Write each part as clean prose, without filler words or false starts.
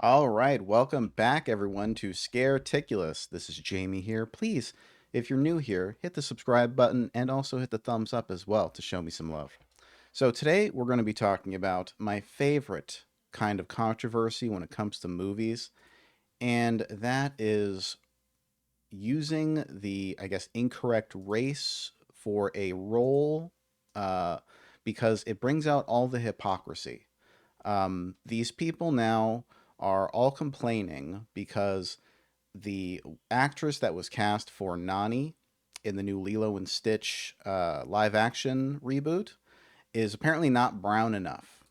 All right, welcome back everyone to Scareticulous. This is Jamie here. Please, if you're new here, hit the subscribe button and also hit the thumbs up as well to show me some love. So today we're going to be talking about my favorite kind of controversy when it comes to movies, and that is using the, I guess, incorrect race for a role uh, because it brings out all the hypocrisy. These people now are all complaining because the actress that was cast for Nani in the new Lilo and Stitch live action reboot is apparently not brown enough.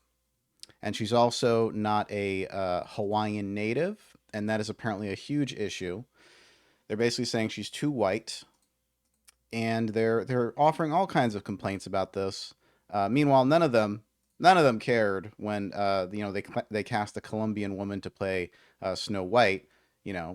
And she's also not a Hawaiian native, and that is apparently a huge issue. They're basically saying she's too white, and they're offering all kinds of complaints about this. Meanwhile, none of them cared when they cast a Colombian woman to play Snow White.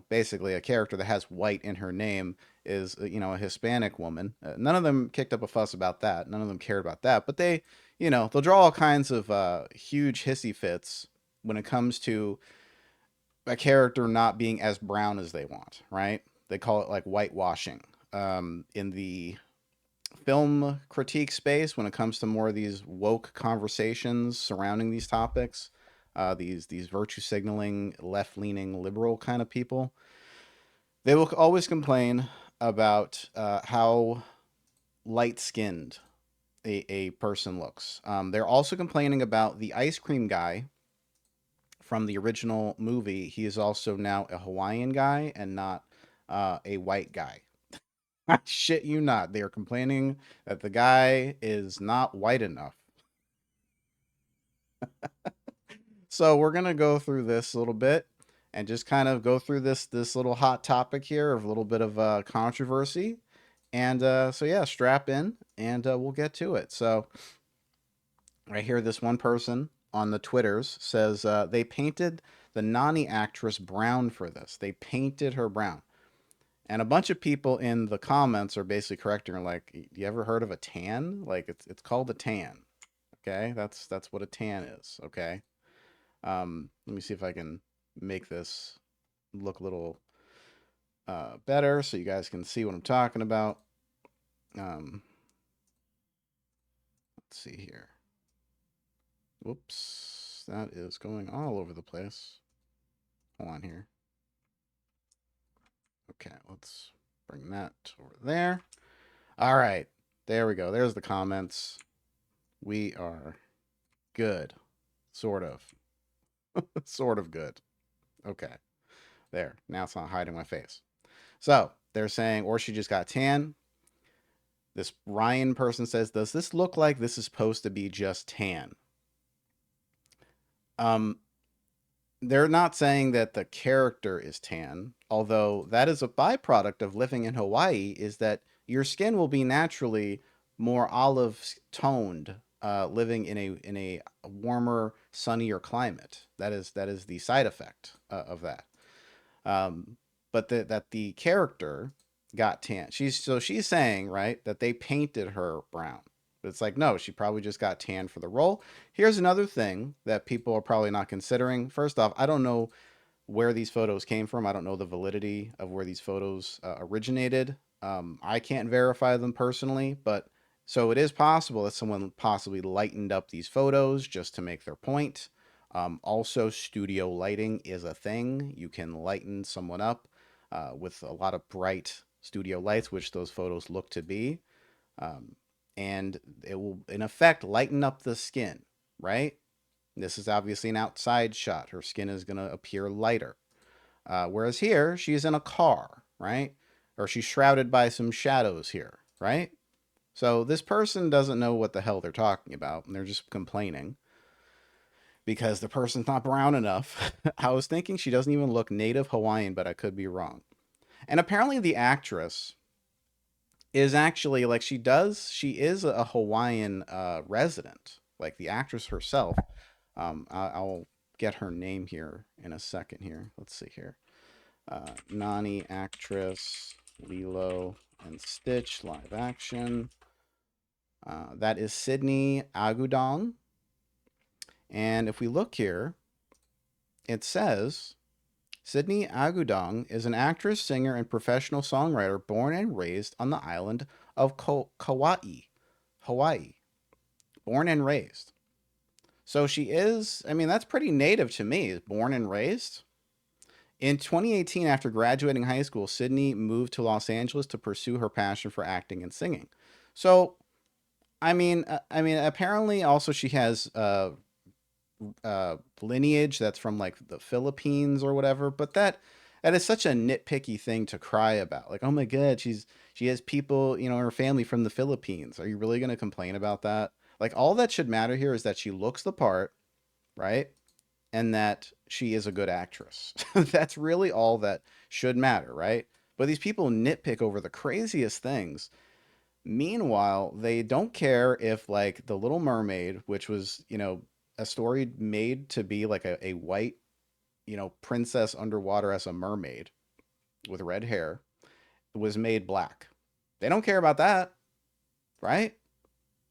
Basically a character that has white in her name is a Hispanic woman. None of them kicked up a fuss about that. None of them cared about that. But they'll draw all kinds of huge hissy fits when it comes to a character not being as brown as they want. Right? They call it like whitewashing. In the film critique space, when it comes to more of these woke conversations surrounding these topics, these virtue signaling, left leaning, liberal kind of people, they will always complain about how light skinned a person looks. They're also complaining about the ice cream guy from the original movie. He is also now a Hawaiian guy and not a white guy. I shit you not. They are complaining that the guy is not white enough. So we're gonna go through this a little bit and just kind of go through this little hot topic here of a little bit of controversy. And so yeah, strap in and we'll get to it. So I hear this one person on the Twitters says they painted the Nani actress brown for this. They painted her brown. And a bunch of people in the comments are basically correcting her, like, "You ever heard of a tan? Like, it's called a tan. Okay, that's what a tan is. Okay. Let me see if I can make this look a little better so you guys can see what I'm talking about. Um, let's see here. Whoops, that is going all over the place. Hold on here. Okay, let's bring that over there. All right, there we go. There's the comments. We are good. Sort of. Sort of good. Okay. There. Now it's not hiding my face. So they're saying, or she just got tan. This Ryan person says, does this look like this is supposed to be just tan? Um, they're not saying that the character is tan, although that is a byproduct of living in Hawaii, is that your skin will be naturally more olive toned living in a warmer, sunnier climate. That is the side effect of that. Um, but that the character got tan. She's saying, right, that they painted her brown. But it's like, no, she probably just got tan for the role. Here's another thing that people are probably not considering. First off, I don't know where these photos came from. I don't know the validity of where these photos originated. I can't verify them personally, but so it is possible that someone possibly lightened up these photos just to make their point. Also, studio lighting is a thing. You can lighten someone up with a lot of bright studio lights, which those photos look to be. Um, and it will, in effect, lighten up the skin, right? This is obviously an outside shot. Her skin is going to appear lighter. Whereas here, she's in a car, right? Or she's shrouded by some shadows here, right? So this person doesn't know what the hell they're talking about, and they're just complaining because the person's not brown enough. I was thinking she doesn't even look native Hawaiian, but I could be wrong. And apparently, the actress is actually like she is a Hawaiian resident, like the actress herself. I'll get her name here in a second here. Let's see here. Nani actress, Lilo and Stitch live action. That is Sydney Agudong. And if we look here, it says Sydney Agudong is an actress, singer, and professional songwriter born and raised on the island of Kauai, Hawaii. Born and raised. So she is, I mean, that's pretty native to me, born and raised. In 2018, after graduating high school, Sydney moved to Los Angeles to pursue her passion for acting and singing. So, I mean, apparently, also she has lineage that's from like the Philippines or whatever. But that is such a nitpicky thing to cry about. Like, oh my god, she has people, in her family from the Philippines. Are you really going to complain about that? Like, all that should matter here is that she looks the part, right? And that she is a good actress. That's really all that should matter, right? But these people nitpick over the craziest things. Meanwhile, they don't care if, like, The Little Mermaid, which was, a story made to be like a white, princess underwater as a mermaid with red hair, was made black. They don't care about that, right?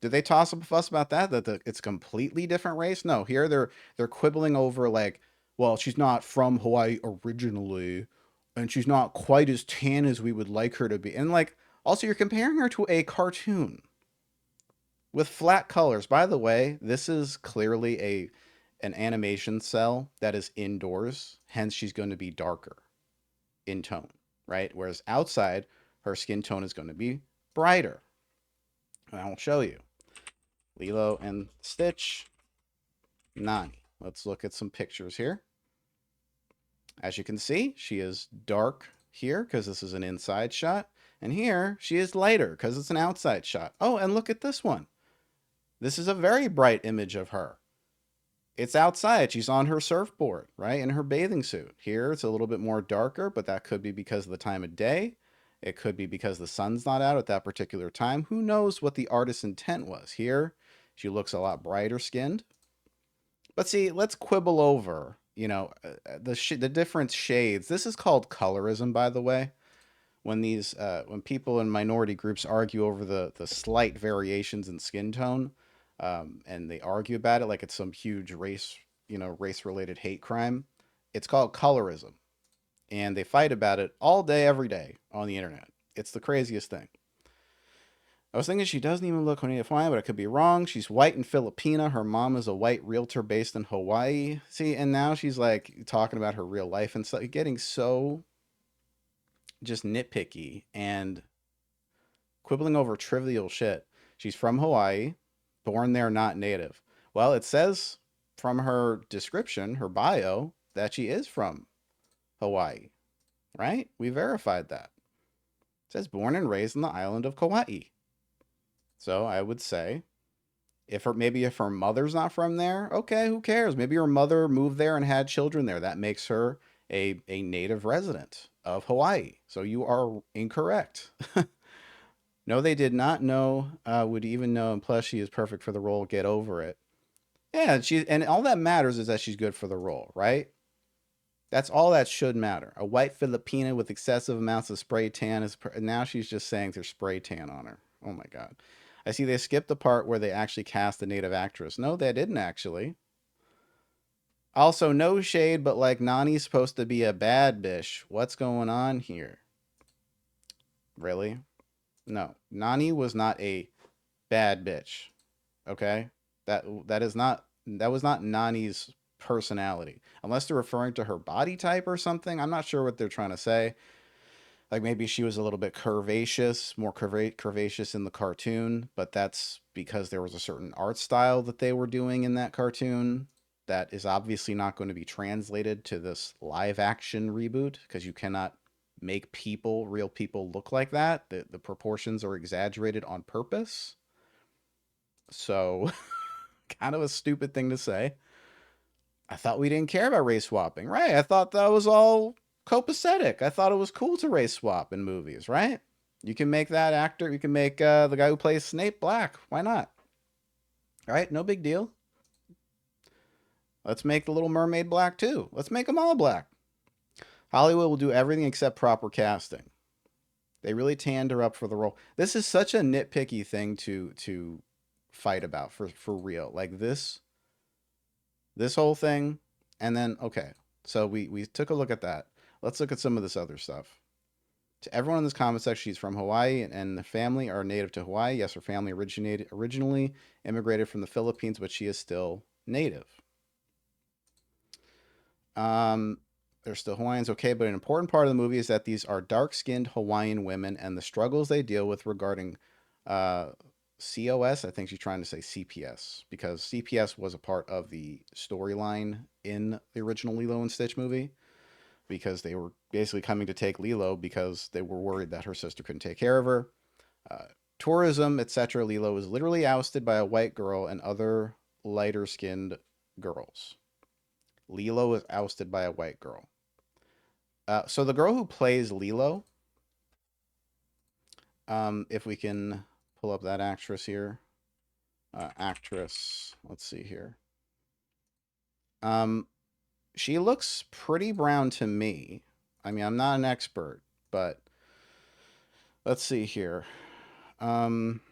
Did they toss up a fuss about that? It's a completely different race? No, here they're quibbling over like, well, she's not from Hawaii originally, and she's not quite as tan as we would like her to be. And like, also you're comparing her to a cartoon with flat colors. By the way, this is clearly an animation cell that is indoors, hence she's going to be darker in tone, right? Whereas outside, her skin tone is going to be brighter. And I will show you. Lilo and Stitch, Nani. Let's look at some pictures here. As you can see, she is dark here because this is an inside shot. And here, she is lighter because it's an outside shot. Oh, and look at this one. This is a very bright image of her. It's outside. She's on her surfboard, right? In her bathing suit. Here, it's a little bit more darker, but that could be because of the time of day. It could be because the sun's not out at that particular time. Who knows what the artist's intent was? Here, she looks a lot brighter skinned. But see, let's quibble over, the different shades. This is called colorism, by the way. When people in minority groups argue over the slight variations in skin tone, and they argue about it like it's some huge race related hate crime. It's called colorism, and they fight about it all day, every day on the internet. It's the craziest thing. I was thinking she doesn't even look Native Hawaiian, but I could be wrong. She's white and Filipina. Her mom is a white realtor based in Hawaii. See, and now she's like talking about her real life and stuff, getting so just nitpicky and quibbling over trivial shit. She's from Hawaii, born there, not native. Well, it says from her description, her bio, that she is from Hawaii, right? We verified that. It says born and raised on the island of Kauai. So I would say if her mother's not from there, okay, who cares? Maybe her mother moved there and had children there. That makes her a native resident of Hawaii. So you are incorrect. No, they did not know, would even know, and plus she is perfect for the role. Get over it. Yeah, and all that matters is that she's good for the role, right? That's all that should matter. A white Filipina with excessive amounts of spray tan now she's just saying there's spray tan on her. Oh my god. I see they skipped the part where they actually cast a native actress. No, they didn't actually. Also, no shade, but like Nani's supposed to be a bad bitch. What's going on here? Really? No. Nani was not a bad bitch. Okay? That was not Nani's personality. Unless they're referring to her body type or something. I'm not sure what they're trying to say. Like maybe she was a little bit curvaceous, more curvaceous in the cartoon, but that's because there was a certain art style that they were doing in that cartoon that is obviously not going to be translated to this live action reboot because you cannot make real people look like that. The proportions are exaggerated on purpose. So kind of a stupid thing to say. I thought we didn't care about race swapping, right? I thought that was all copacetic. I thought it was cool to race swap in movies, right? You can make that actor, you can make the guy who plays Snape black. Why not? All right, no big deal. Let's make the Little Mermaid black too. Let's make them all black. Hollywood will do everything except proper casting. They really tanned her up for the role. This is such a nitpicky thing to fight about for real. Like this whole thing, and then okay, So we took a look at that. Let's look at some of this other stuff. To everyone in this comment section, she's from Hawaii and the family are native to Hawaii. Yes, her family originally immigrated from the Philippines, but she is still native. They're still Hawaiians, okay, but an important part of the movie is that these are dark-skinned Hawaiian women and the struggles they deal with regarding uh, COS. I think she's trying to say CPS because CPS was a part of the storyline in the original Lilo and Stitch movie because they were basically coming to take Lilo because they were worried that her sister couldn't take care of her. Uh, Tourism, etc. Lilo was literally ousted by a white girl and other lighter-skinned girls. Lilo was ousted by a white girl. So the girl who plays Lilo, if we can pull up that actress here, actress. Let's see here. Um, she looks pretty brown to me. I mean, I'm not an expert, but let's see here. Um,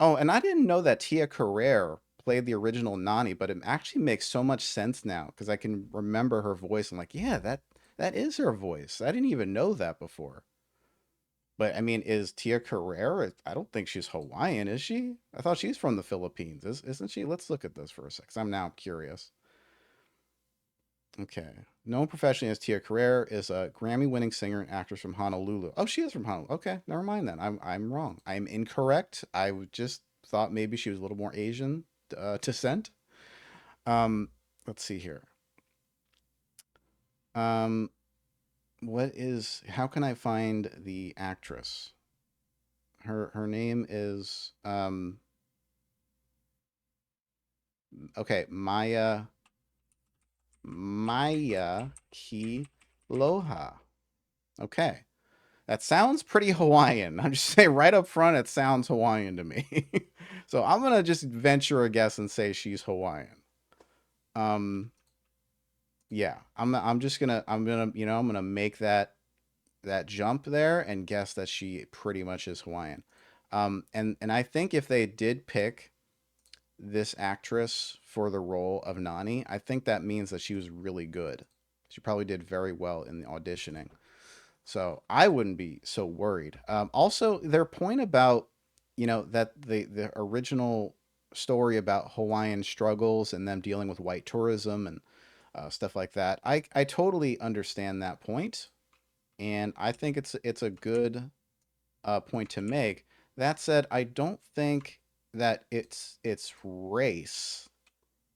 oh, and I didn't know that Tia Carrere played the original Nani, but it actually makes so much sense now because I can remember her voice. I'm like, yeah, that is her voice. I didn't even know that before. But I mean, is Tia Carrere? I don't think she's Hawaiian, is she? I thought she's from the Philippines, isn't she? Let's look at this for a sec. 'Cause I'm now curious. Okay. Known professionally as Tia Carrere, is a Grammy-winning singer and actress from Honolulu. Oh, she is from Honolulu. Okay, never mind then. I'm wrong. I'm incorrect. Just thought maybe she was a little more Asian descent. Um, let's see here. Um, what is? How can I find the actress? Her name is okay, Maya Kiloha. Okay. That sounds pretty Hawaiian. I'm just saying right up front, it sounds Hawaiian to me. So I'm gonna just venture a guess and say she's Hawaiian. Um, yeah, I'm just gonna I'm gonna make that jump there and guess that she pretty much is Hawaiian. And I think if they did pick this actress for the role of Nani, I think that means that she was really good. She probably did very well in the auditioning. So I wouldn't be so worried. Also, their point about, that the original story about Hawaiian struggles and them dealing with white tourism and stuff like that, I totally understand that point, and I think it's a good point to make. That said, I don't think that it's race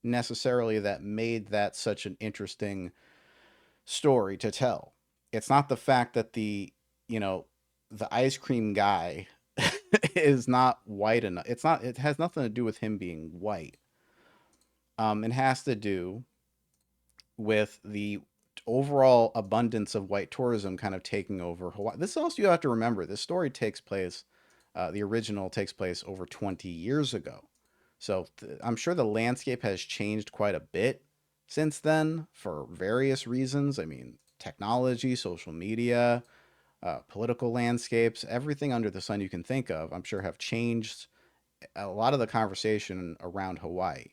necessarily that made that such an interesting story to tell. It's not the fact that you know, the ice cream guy is not white enough. It has nothing to do with him being white. It has to do with the overall abundance of white tourism kind of taking over Hawaii. This also you have to remember. This story takes place, the original takes place over 20 years ago. So I'm sure the landscape has changed quite a bit since then for various reasons. I mean, technology, social media, political landscapes, everything under the sun you can think of, I'm sure have changed a lot of the conversation around Hawaii.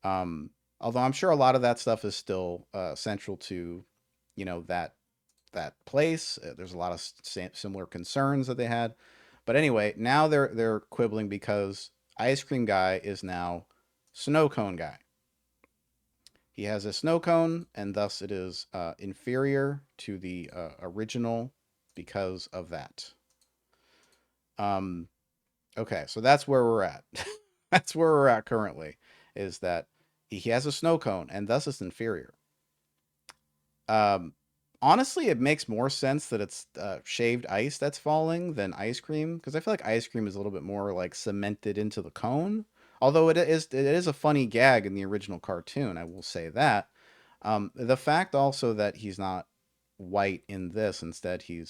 Um, Although I'm sure a lot of that stuff is still central to, that place. There's a lot of similar concerns that they had, but anyway, now they're quibbling because Ice Cream Guy is now Snow Cone Guy. He has a snow cone, and thus it is inferior to the original because of that. Um, okay, so that's where we're at. That's where we're at currently. Is that he has a snow cone, and thus it's inferior. Um, Honestly, it makes more sense that it's shaved ice that's falling than ice cream because I feel like ice cream is a little bit more like cemented into the cone. Although it is a funny gag in the original cartoon, I will say that. The fact also that he's not white in this, instead he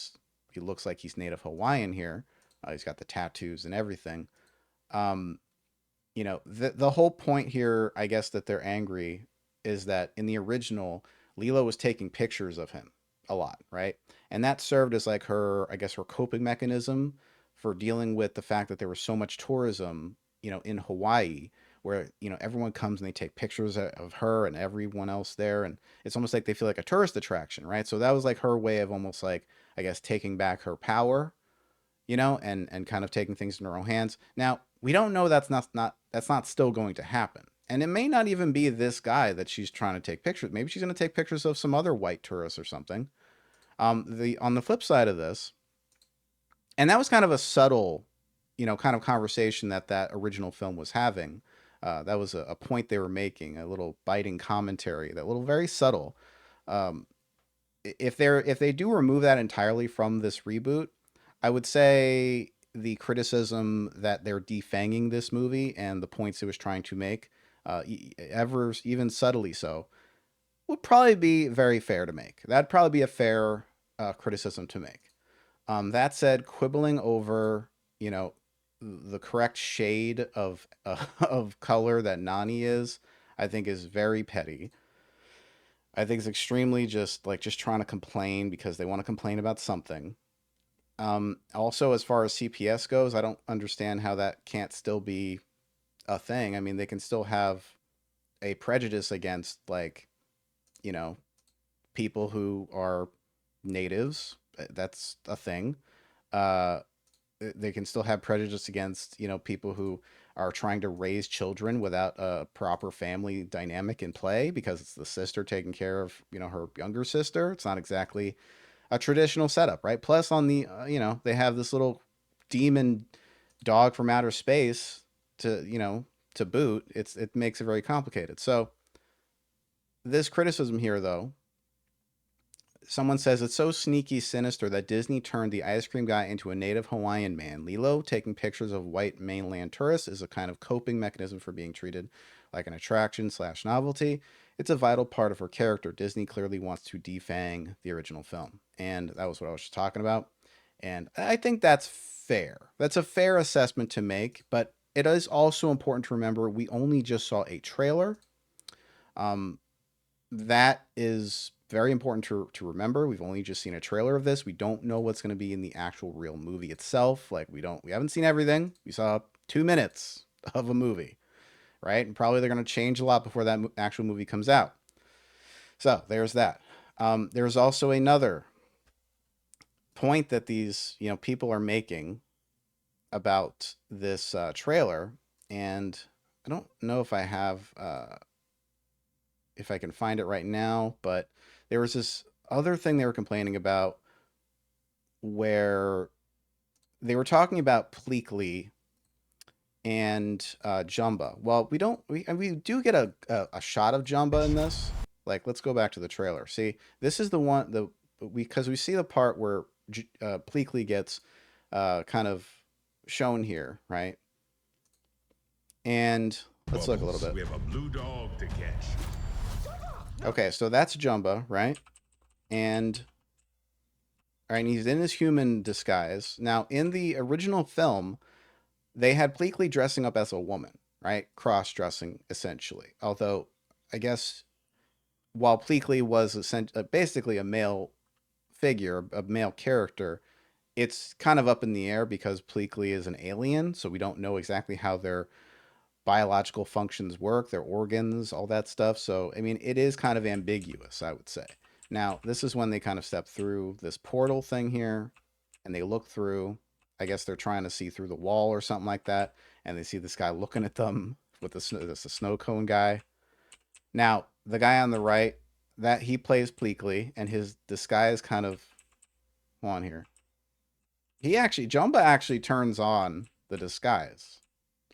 looks like he's native Hawaiian here. He's got the tattoos and everything. Um, the whole point here, I guess, that they're angry is that in the original, Lilo was taking pictures of him a lot, right? And that served as like her, I guess, her coping mechanism for dealing with the fact that there was so much tourism, in Hawaii, where, you know, everyone comes and they take pictures of her and everyone else there, and it's almost like they feel like a tourist attraction, right? So that was like her way of almost like, I guess, taking back her power, you know, and kind of taking things in her own hands. Now, we don't know that's not still going to happen. And it may not even be this guy that she's trying to take pictures. Maybe she's going to take pictures of some other white tourists or something. The on the flip side of this, and that was kind of a subtle, you know, kind of conversation that that original film was having. That was a point they were making, a little biting commentary, that little very subtle. Um, if they do remove that entirely from this reboot, I would say the criticism that they're defanging this movie and the points it was trying to make, ever even subtly so, would probably be very fair to make. That'd probably be a fair criticism to make. That said, quibbling over, you know, the correct shade of of color that Nani is, I think is very petty. I think it's extremely just trying to complain because they want to complain about something. Also, as far as CPS goes, I don't understand how that can't still be a thing. I mean, they can still have a prejudice against, like, you know, people who are natives. That's a thing. Uh, they can still have prejudice against, you know, people who are trying to raise children without a proper family dynamic in play, because it's the sister taking care of, you know, her younger sister. It's not exactly a traditional setup, right? Plus, on the you know, they have this little demon dog from outer space to, you know, to boot. It makes it very complicated. So this criticism here, though, someone says it's so sneaky sinister that Disney turned the ice cream guy into a native Hawaiian man. Lilo taking pictures of white mainland tourists is a kind of coping mechanism for being treated like an attraction slash novelty. It's a vital part of her character. Disney clearly wants to defang the original film. And that was what I was just talking about. And I think that's fair. That's a fair assessment to make, but it is also important to remember we only just saw a trailer. Um, that is very important to remember. We've only just seen a trailer of this. We don't know what's going to be in the actual real movie itself. Like, we haven't seen everything. We saw 2 minutes of a movie, right? And probably they're going to change a lot before that actual movie comes out. So there's that. There's also another point that these, you know, people are making about this trailer, and I don't know if I have if I can find it right now, but there was this other thing they were complaining about where they were talking about Pleakley and Jumba. Well, we do get a shot of Jumba in this. Like, let's go back to the trailer. See, this is the one because we see the part where Pleakley gets kind of shown here, right? And let's look a little bit. We have a blue dog to catch. Okay, so that's Jumba, right? And all right, and he's in his human disguise. Now, in the original film, they had Pleakley dressing up as a woman, right? Cross dressing, essentially. Although, I guess, while Pleakley was basically a male figure, a male character, it's kind of up in the air because Pleakley is an alien, so we don't know exactly how their biological functions work, their organs, all that stuff. So, I mean, it is kind of ambiguous, I would say. Now, this is when they kind of step through this portal thing here and they look through. I guess they're trying to see through the wall or something like that. And they see this guy looking at them with the snow cone guy. Now, the guy on the right, that he plays Pleakley, and his disguise kind of, hold on here. Jumba actually turns on the disguise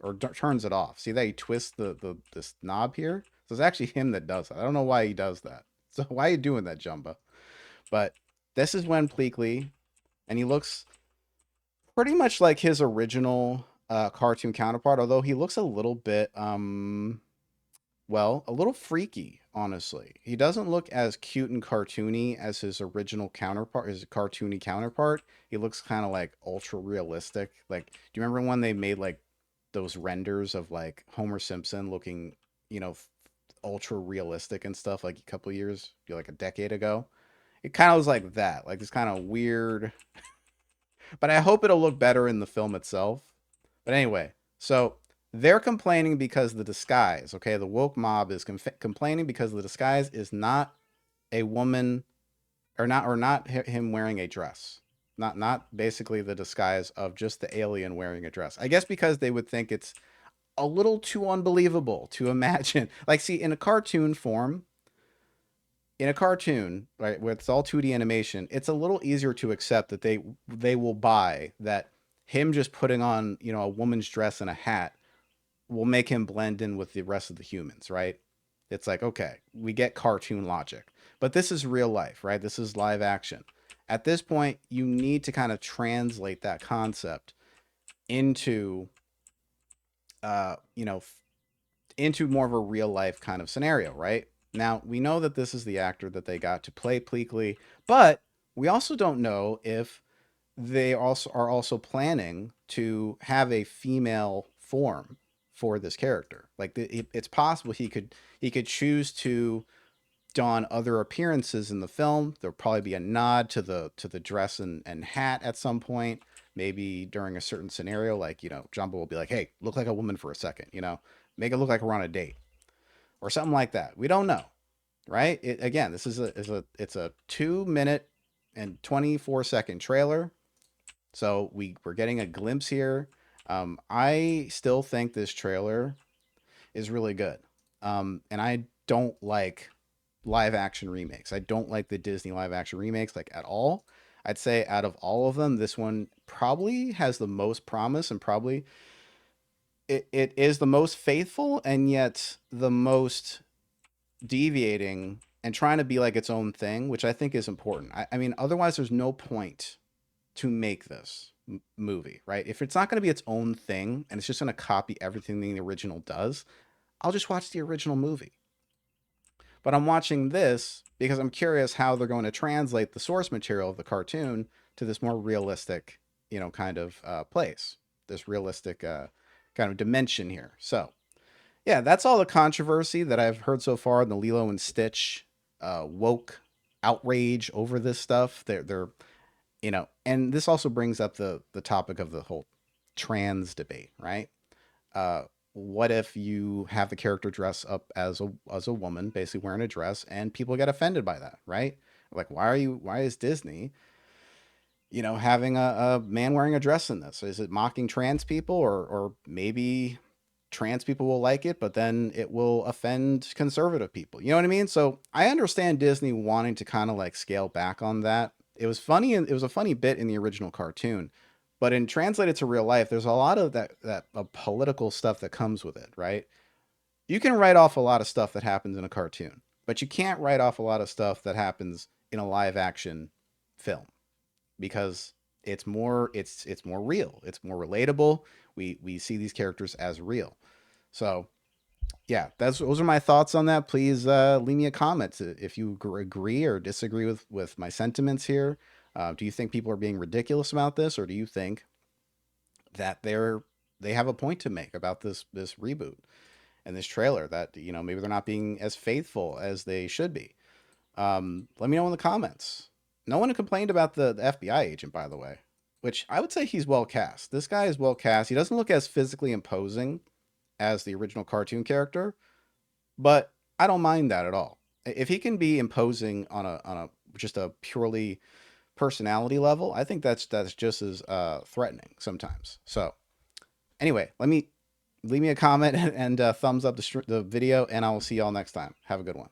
or turns it off. See that he twists this knob here? So it's actually him that does it. I don't know why he does that. So why are you doing that, Jumba? But this is when Pleakley, and he looks pretty much like his original cartoon counterpart, although he looks a little bit well, a little freaky, honestly. He doesn't look as cute and cartoony as his original counterpart, his cartoony counterpart. He looks kind of like ultra realistic. Like, do you remember when they made like those renders of like Homer Simpson looking, you know, ultra realistic and stuff like a couple years, like a decade ago? It kind of was like that, like this kind of weird. But I hope it'll look better in the film itself. But anyway, so they're complaining because the disguise, okay, the woke mob is complaining because the disguise is not a woman, or not him wearing a dress. Not basically the disguise of just the alien wearing a dress. I guess because they would think it's a little too unbelievable to imagine. Like, see, in a cartoon form, in a cartoon, right, where it's all 2D animation, it's a little easier to accept that they will buy that him just putting on, a woman's dress and a hat will make him blend in with the rest of the humans, right? It's like, okay, we get cartoon logic. But this is real life, right? This is live action. At this point, you need to kind of translate that concept into uh, you know, into more of a real life kind of scenario, right? Now, we know that this is the actor that they got to play Pleakley, but we also don't know if they also are also planning to have a female form for this character. Like, it's possible he could choose to don other appearances in the film. There'll probably be a nod to the dress and hat at some point. Maybe during a certain scenario, like, Jumbo will be like, "Hey, look like a woman for a second, make it look like we're on a date or something like that." We don't know, right? Again, this it's a 2 minute and 24-second trailer, so we're getting a glimpse here. I still think this trailer is really good, and I don't like live action remakes. I don't like the Disney live action remakes, like, at all. I'd say out of all of them, this one probably has the most promise, and probably it is the most faithful, and yet the most deviating and trying to be like its own thing, which I think is important. I mean, otherwise, there's no point to make this movie, right? If it's not going to be its own thing and it's just going to copy everything the original does, I'll just watch the original movie. But I'm watching this because I'm curious how they're going to translate the source material of the cartoon to this more realistic, kind of place, this realistic kind of dimension here. So, yeah, that's all the controversy that I've heard so far in the Lilo and Stitch woke outrage over this stuff. And this also brings up the topic of the whole trans debate, right? Uh, what if you have the character dress up as a woman, basically wearing a dress, and people get offended by that, right? Like, why is Disney, having a man wearing a dress in this? Is it mocking trans people, or maybe trans people will like it, but then it will offend conservative people? You know what I mean? So I understand Disney wanting to kind of like scale back on that. It was funny, and it was a funny bit in the original cartoon, but in translated to real life, there's a lot of that political stuff that comes with it, right? You can write off a lot of stuff that happens in a cartoon, but you can't write off a lot of stuff that happens in a live action film, because it's more real, it's more relatable. We see these characters as real. So, yeah, those are my thoughts on that. Please leave me a comment if you agree or disagree with my sentiments here. Do you think people are being ridiculous about this, or do you think that they have a point to make about this reboot and this trailer, that maybe they're not being as faithful as they should be? Let me know in the comments. No one complained about the FBI agent, by the way, which I would say he's well cast. This guy is well cast. He doesn't look as physically imposing as the original cartoon character, but I don't mind that at all. If he can be imposing on a just a purely personality level, I think that's just as threatening sometimes. So anyway, leave me a comment and thumbs up the video, and I will see y'all next time. Have a good one.